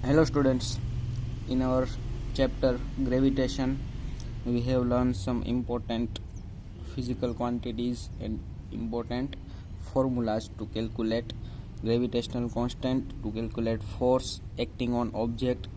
Hello students, in our chapter gravitation we have learned some important physical quantities and important formulas to calculate gravitational constant, to calculate force acting on object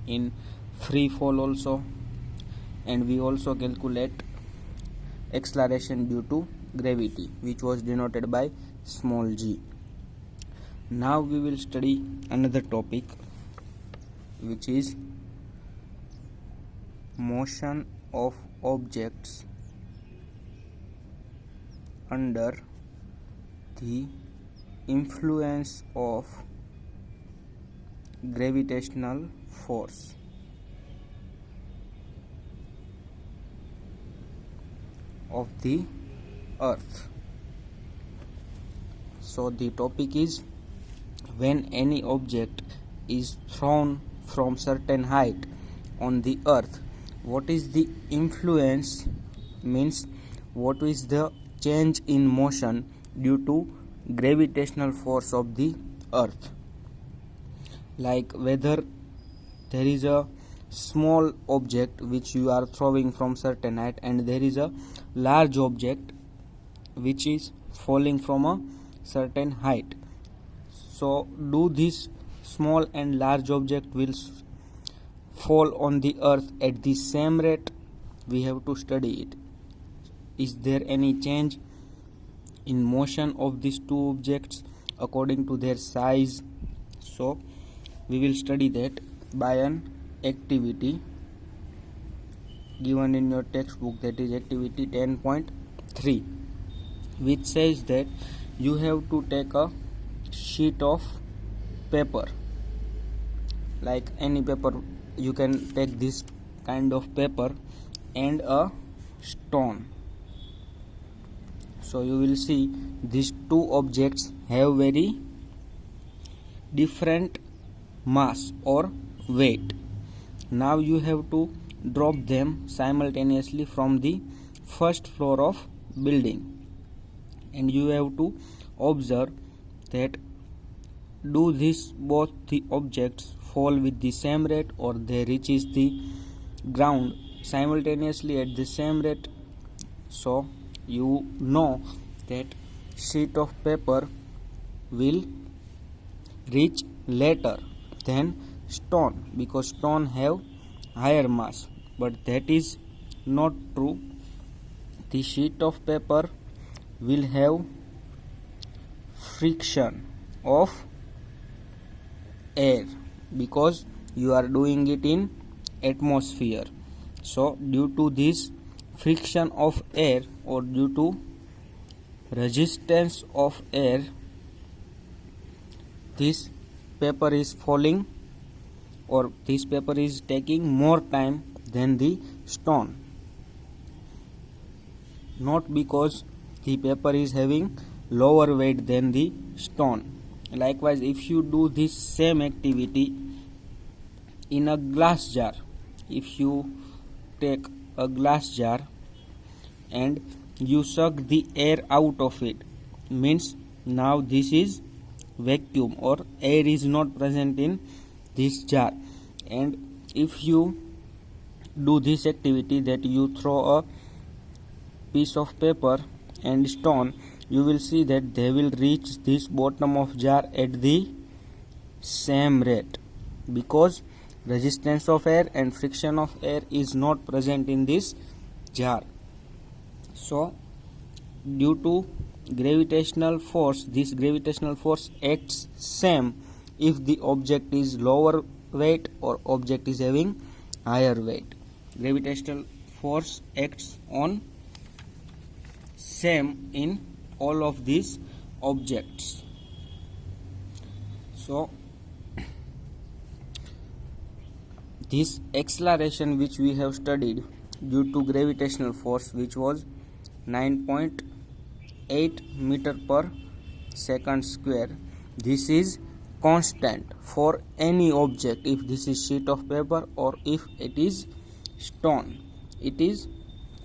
in free fall also, and we also calculate acceleration due to gravity, which was denoted by small g. Now we will study another topic, which is motion of objects under the influence of gravitational force. Of the earth. So the topic is, when any object is thrown from certain height on the earth, what is the influence, means what is the change in motion due to gravitational force of the earth. Like whether there is a small object which you are throwing from certain height and there is a large object which is falling from a certain height. So do this small and large object will fall on the earth at the same rate? We have to study it. Is there any change in motion of these two objects according to their size? So we will study that by an activity given in your textbook, that is activity 10.3, which says that you have to take a sheet of paper, like any paper. You can take this kind of paper and a stone. So you will see these two objects have very different mass or weight. Now you have to drop them simultaneously from the first floor of building, and you have to observe that do this both the objects fall with the same rate or they reaches the ground simultaneously at the same rate. So you know that sheet of paper will reach later than stone, because stone have higher mass, but that is not true. The sheet of paper will have friction of air because you are doing it in atmosphere. So due to this friction of air or due to resistance of air, this paper is falling, or this paper is taking more time than the stone, not because the paper is having lower weight than the stone. Likewise, if you do this same activity in a glass jar, if you take a glass jar and you suck the air out of it, means now this is vacuum or air is not present in this jar. And if you do this activity, that you throw a piece of paper and stone, you will see that they will reach this bottom of jar at the same rate, because resistance of air and friction of air is not present in this jar. So due to gravitational force, this gravitational force acts same if the object is lower weight or object is having higher weight. Gravitational force acts on same in all of these objects. So this acceleration which we have studied due to gravitational force, which was 9.8 meter per second square, this is constant for any object. If this is sheet of paper or if it is stone, it is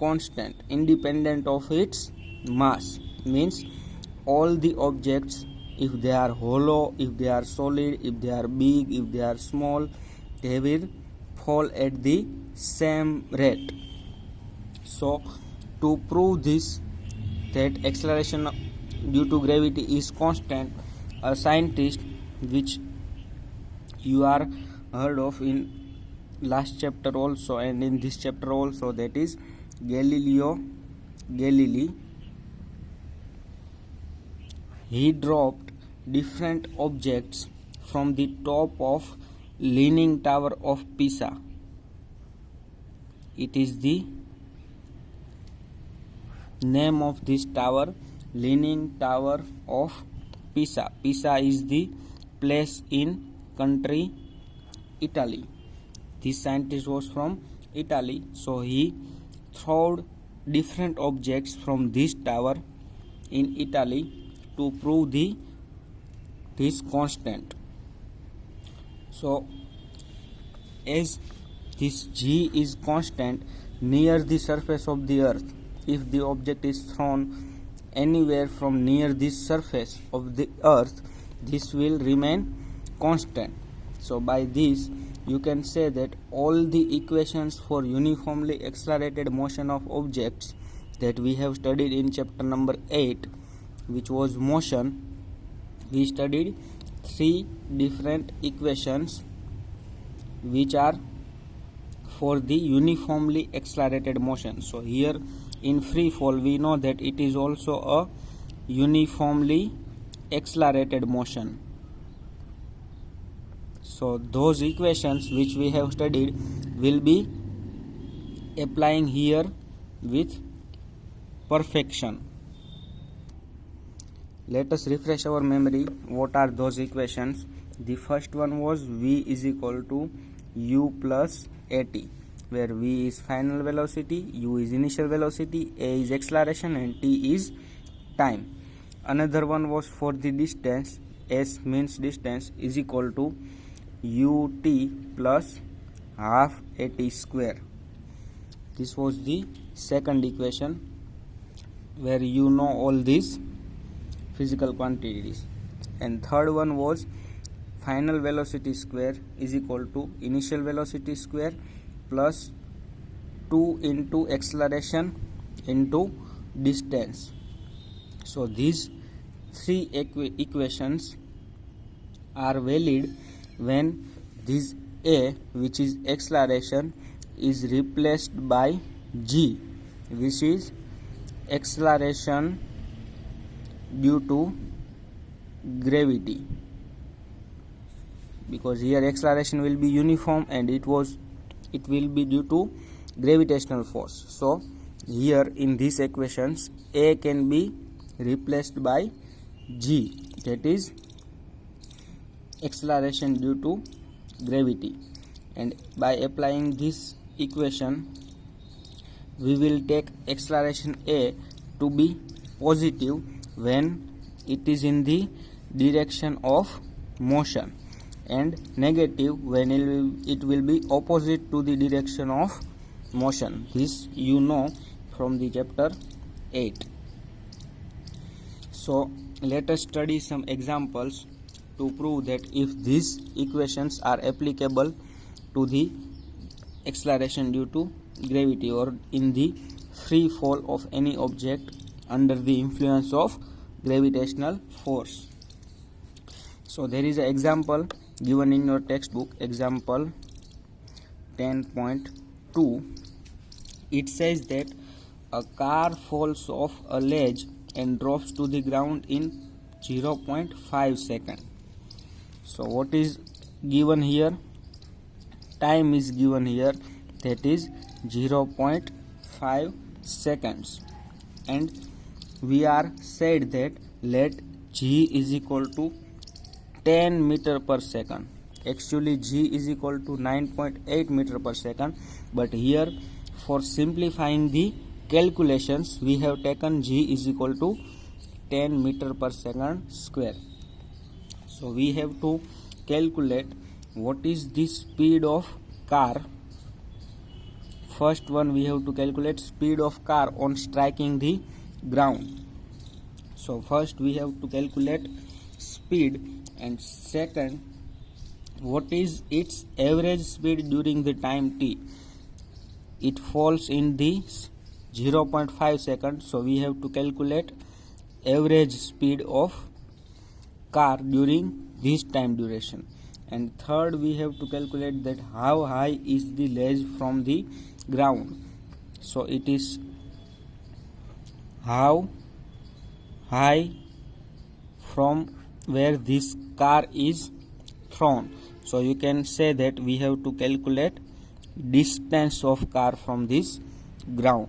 constant independent of its mass, means all the objects if they are hollow, if they are solid, if they are big, if they are small, they will fall at the same rate. So to prove this, that acceleration due to gravity is constant, a scientist which you are heard of in last chapter also and in this chapter also, that is Galileo Galilei, he dropped different objects from the top of Leaning Tower of Pisa. It is the name of this tower, Leaning Tower of Pisa. Pisa is the place in country Italy. This scientist was from Italy, so he threw different objects from this tower in Italy to prove this constant. So as this G is constant near the surface of the earth, if the object is thrown anywhere from near this surface of the earth, this will remain constant. So by this you can say that all the equations for uniformly accelerated motion of objects that we have studied in chapter number 8, which was motion, we studied 3 different equations which are for the uniformly accelerated motion. So here in free fall we know that it is also a uniformly accelerated motion. So those equations which we have studied will be applying here with perfection. Let us refresh our memory. What are those equations? The first one was v is equal to u plus at, where v is final velocity, u is initial velocity, a is acceleration and t is time. Another one was for the distance, s means distance, is equal to ut plus half at square. This was the second equation where you know all these physical quantities. And third one was final velocity square is equal to initial velocity square plus 2 into acceleration into distance. So these 3 equations are valid when this a, which is acceleration, is replaced by g, which is acceleration due to gravity, because here acceleration will be uniform and it will be due to gravitational force. So here in these equations a can be replaced by g, that is acceleration due to gravity. And by applying this equation we will take acceleration a to be positive when it is in the direction of motion and negative when it will be opposite to the direction of motion. This you know from the chapter 8. So let us study some examples to prove that if these equations are applicable to the acceleration due to gravity or in the free fall of any object under the influence of gravitational force. So there is an example given in your textbook, example 10.2. It says that a car falls off a ledge and drops to the ground in 0.5 seconds. So what is given here? Time is given here, that is 0.5 seconds, and we are said that let g is equal to 10 meter per second. Actually g is equal to 9.8 meter per second, but here for simplifying the calculations we have taken g is equal to 10 meter per second square. So we have to calculate what is the speed of car. First one we have to calculate speed of car on striking the ground. So first we have to calculate speed, and second, what is its average speed during the time t. It falls in the 0.5 seconds, so we have to calculate average speed of car during this time duration. And third, we have to calculate that how high is the ledge from the ground. So it is how high from where this car is thrown. So you can say that we have to calculate distance of car from this ground.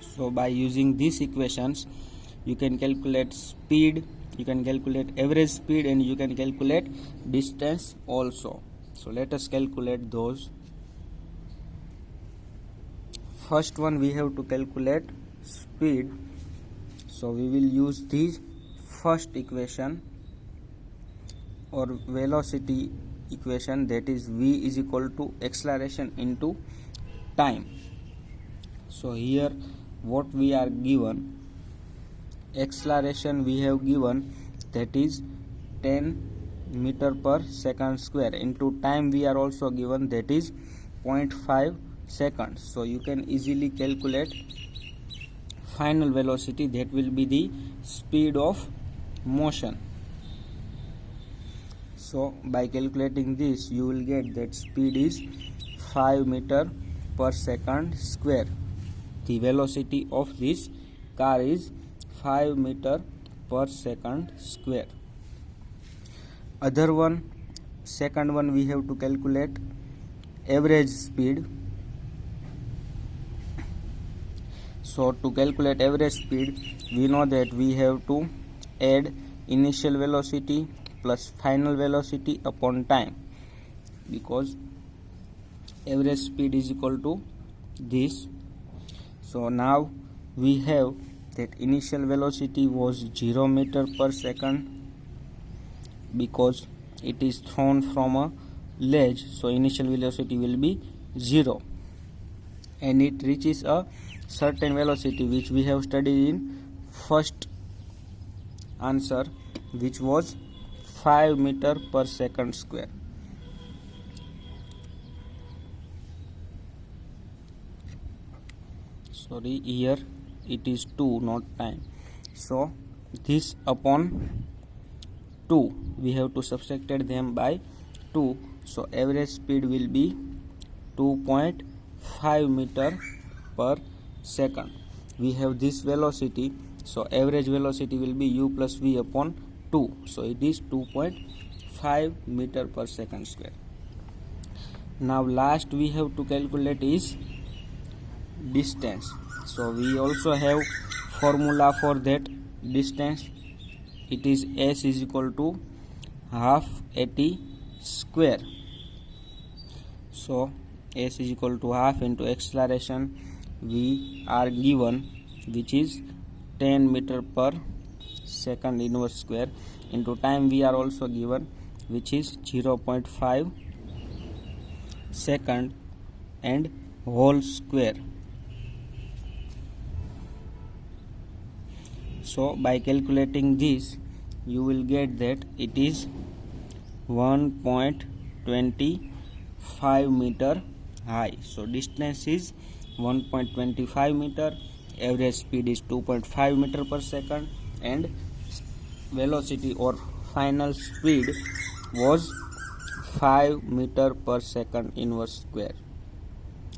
So by using these equations, you can calculate speed, you can calculate average speed, and you can calculate distance also. So let us calculate those. First one, we have to calculate speed. So we will use the first equation or velocity equation, that is v is equal to acceleration into time. So here what we are given, acceleration we have given, that is 10 meter per second square, into time we are also given, that is 0.5 seconds. So you can easily calculate final velocity, that will be the speed of motion. So by calculating this, you will get that speed is 5 meter per second square. The velocity of this car is 5 meter per second square. Other one, second one, we have to calculate average speed. So to calculate average speed, we know that we have to add initial velocity plus final velocity upon time, because average speed is equal to this. So now we have that initial velocity was 0 meter per second, because it is thrown from a ledge, so initial velocity will be 0, and it reaches a certain velocity which we have studied in first answer, which was 5 meter per second square. Sorry, here it is 2, not time. So this upon 2, we have to subtracted them by 2. So average speed will be 2.5 meter per second. We have this velocity, so average velocity will be u plus v upon 2. So it is 2.5 meter per second square. Now last we have to calculate is distance. So we also have formula for that distance. It is s is equal to half at square. So s is equal to half into acceleration we are given, which is 10 meter per second inverse square, into time we are also given, which is 0.5 second and whole square. So by calculating this, you will get that it is 1.25 meter high. So distance is 1.25 meter, average speed is 2.5 meter per second, and velocity or final speed was 5 meter per second inverse square.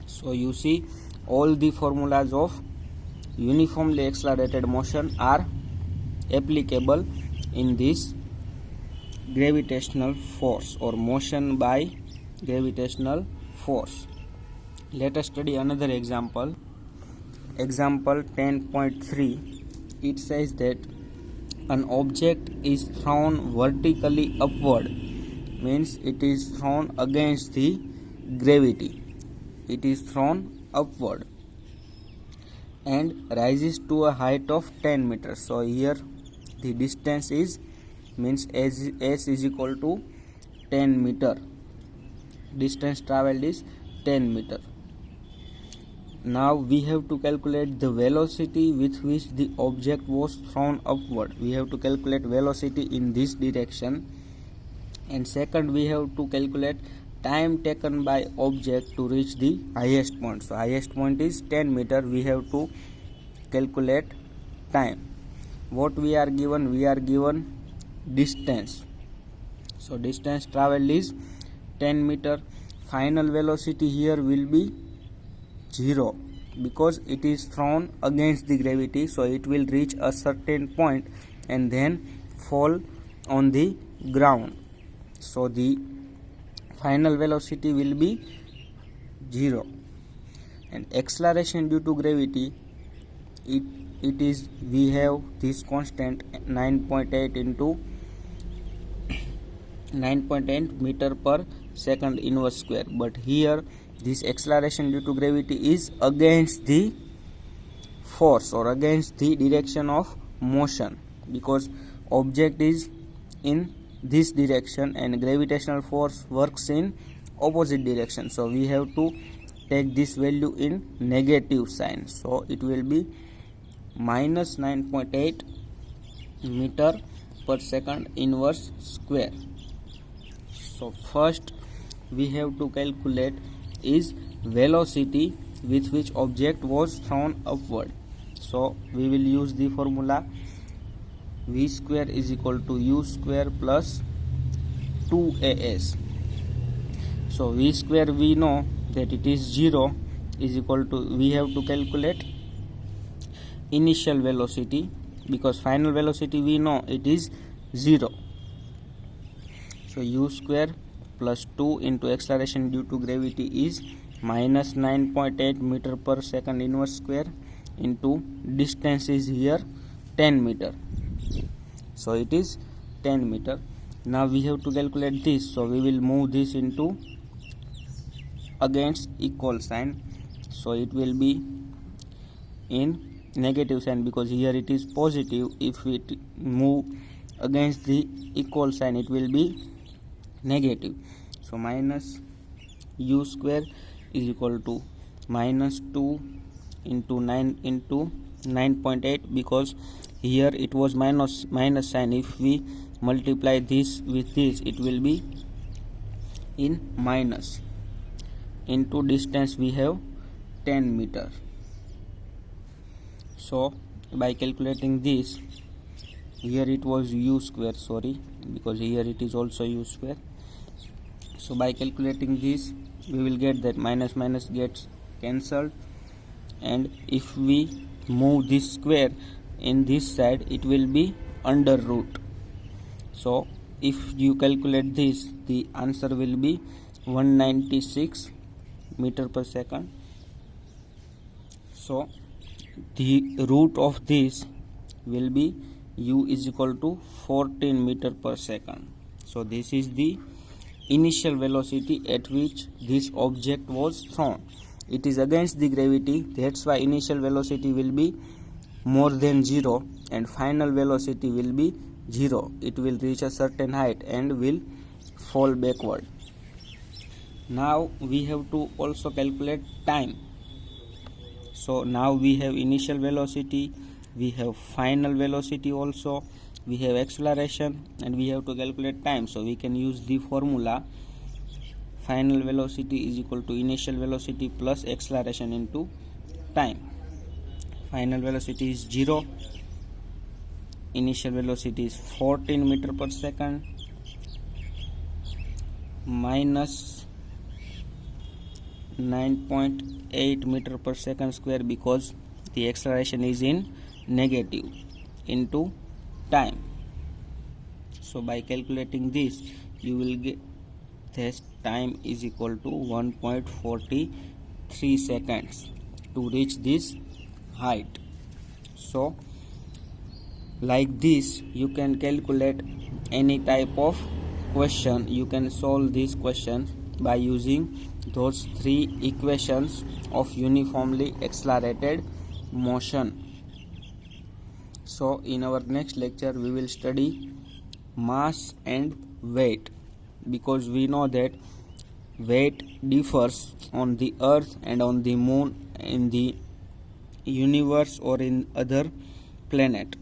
So you see, all the formulas of uniformly accelerated motion are applicable in this gravitational force or motion by gravitational force. Let us study another example. Example 10.3. It says that an object is thrown vertically upward, means it is thrown against the gravity. It is thrown upward and rises to a height of 10 meters. So here the distance is, means s is equal to 10 meter. Distance traveled is 10 meter. Now we have to calculate the velocity with which the object was thrown upward. We have to calculate velocity in this direction, and second we have to calculate time taken by object to reach the highest point. So highest point is 10 meter. We have to calculate time. What we are given? We are given distance. So distance traveled is 10 meter. Final velocity here will be 0 because it is thrown against the gravity, so it will reach a certain point and then fall on the ground. So the final velocity will be 0. And acceleration due to gravity, it is, we have this constant 9.8 into 9.8 meter per second inverse square, but here this acceleration due to gravity is against the force or against the direction of motion, because object is in this direction and gravitational force works in opposite direction. So we have to take this value in negative sign, so it will be minus 9.8 meter per second inverse square. So first we have to calculate is velocity with which object was thrown upward. So we will use the formula v square is equal to u square plus 2as. So v square we know that it is 0 is equal to, we have to calculate initial velocity because final velocity we know it is 0. So u square plus 2 into acceleration due to gravity is minus 9.8 meter per second inverse square into distance is here 10 meter. So it is 10 meter. Now we have to calculate this, so we will move this into against equal sign, so it will be in negative sign because here it is positive. If we move against the equal sign it will be negative. So minus u square is equal to minus 2 into 9 into 9.8 because here it was minus sign. If we multiply this with this it will be in minus, into distance we have 10 meter. So by calculating this, here it was u square, sorry, because here it is also u square. So by calculating this we will get that minus minus gets cancelled, and if we move this square in this side it will be under root. So if you calculate this, the answer will be 196 meter per second. So the root of this will be u is equal to 14 meter per second. So this is the initial velocity at which this object was thrown. It is against the gravity, that's why initial velocity will be more than 0 and final velocity will be 0. It will reach a certain height and will fall backward. Now we have to also calculate time. So now we have initial velocity, we have final velocity also, we have acceleration, and we have to calculate time. So we can use the formula final velocity is equal to initial velocity plus acceleration into time. Final velocity is 0, initial velocity is 14 meter per second minus 9.8 meter per second square because the acceleration is in negative, into time. So by calculating this you will get this time is equal to 1.43 seconds to reach this height. So like this you can calculate any type of question. You can solve this question by using those three equations of uniformly accelerated motion. So in our next lecture we will study mass and weight, because we know that weight differs on the earth and on the moon in the universe or in other planet.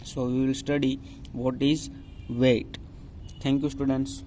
So we will study what is weight. Thank you, students.